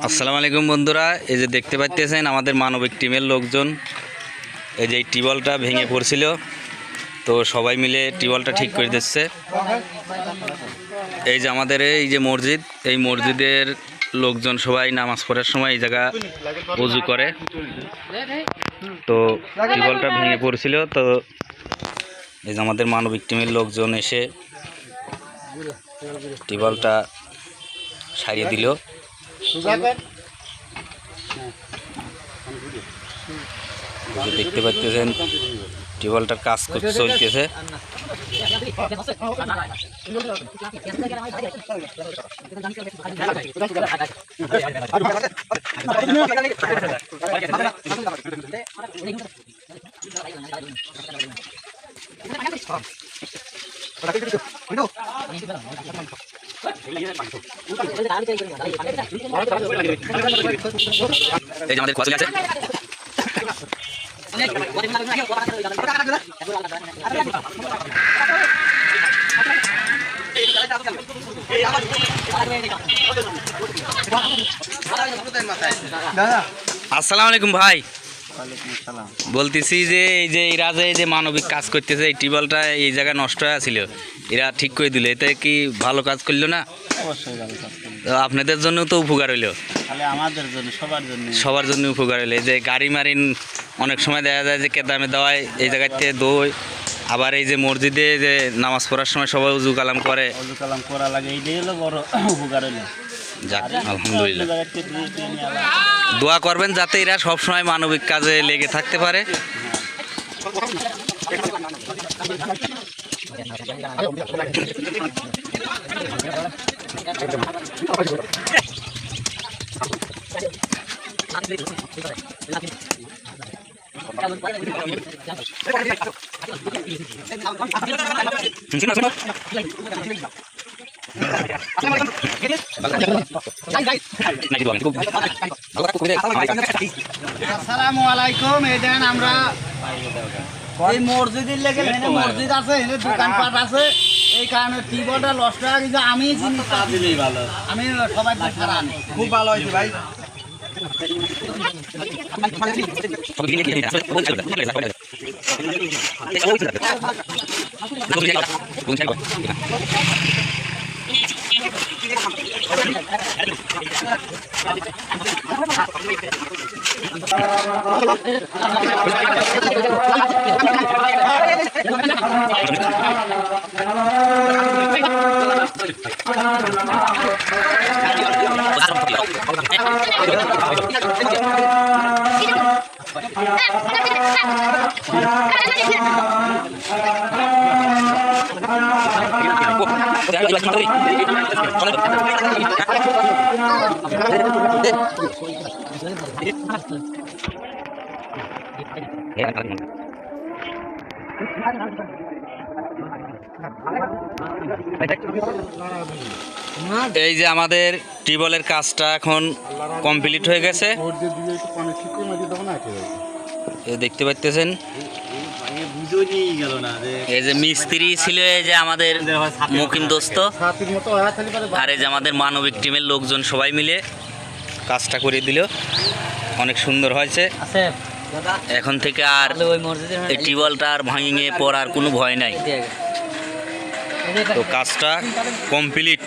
আসসালামু আলাইকুম বন্ধুরা, এই যে দেখতে পাচ্ছেন আমাদের মানবিক টিমের লোকজন। এই যে টিউবওয়েলটা ভেঙে পড়ছিল, তো সবাই মিলে টিউবওয়েলটা ঠিক করে দিচ্ছে। এই যে আমাদের এই যে মসজিদ, এই মসজিদের লোকজন সবাই নামাজ পড়ার সময় এই জায়গা উজু করে, তো টিউবওয়েলটা ভেঙে পড়ছিল। তো এই যে আমাদের মানবিক টিমের লোকজন এসে টিউবওয়েলটা সারিয়ে দিল। দেখতে পাচ্ছেন টিউবওয়েলটার কাজ চলতেছে। এই যে আমাদের খোয়া চলে আছে। আসসালামু আলাইকুম ভাই। বলতেছি যে এই যে এরা যে মানবিক কাজ করতেছে, এই টিউবওয়েলটা এই জায়গায় নষ্ট হয়ে ছিল, এরা ঠিক করে দিল, এতে কি ভালো কাজ করলো না? অবশ্যই ভালো কাজ করলো। তো আপনাদের জন্য তো উপকার হইলো, তাহলে আমাদের জন্য সবার জন্য উপকার হইলো। এই যে গাড়ি মারিন অনেক সময় দেখা যায় যে কেদামে দেওয়ায় এই জায়গাতে দই, আবার এই যে মসজিদে যে নামাজ পড়ার সময় সবাই উজু কালাম করে, অজু কালাম করা লাগে, এইটাই হলো বড় উপকার হইলো। যাক আলহামদুলিল্লাহ। দোয়া করবেন যাতে এরা সবসময় মানবিক কাজে লেগে থাকতে পারে। আসসালামু আলাইকুম। এই দেন আমরা এই মসজিদের লেগে মসজিদ আছে, দোকানপাট আছে, এই কারণে টিউবওয়েলটা নষ্ট হয়ে গেছে। আমি আমি সবাই খারাপ আনি, খুব ভালো হয়েছে ভাই। এই যে আমাদের টিউবওয়েলের কাজটা এখন কমপ্লিট হয়ে গেছে, এই দেখতে পাচ্ছেন। এই যে মিস্ত্রি ছিল এই যে আমাদের মুকিম দোস্ত, আর এই যে আমাদের মানবিক টিমের লোকজন সবাই মিলে কাজটা করে দিল, অনেক সুন্দর হয়েছে। এখন থেকে আর এই টিউবওয়েলটা আর ভাঙিয়ে পড়ার কোনো ভয় নাই। তো কাজটা কমপ্লিট।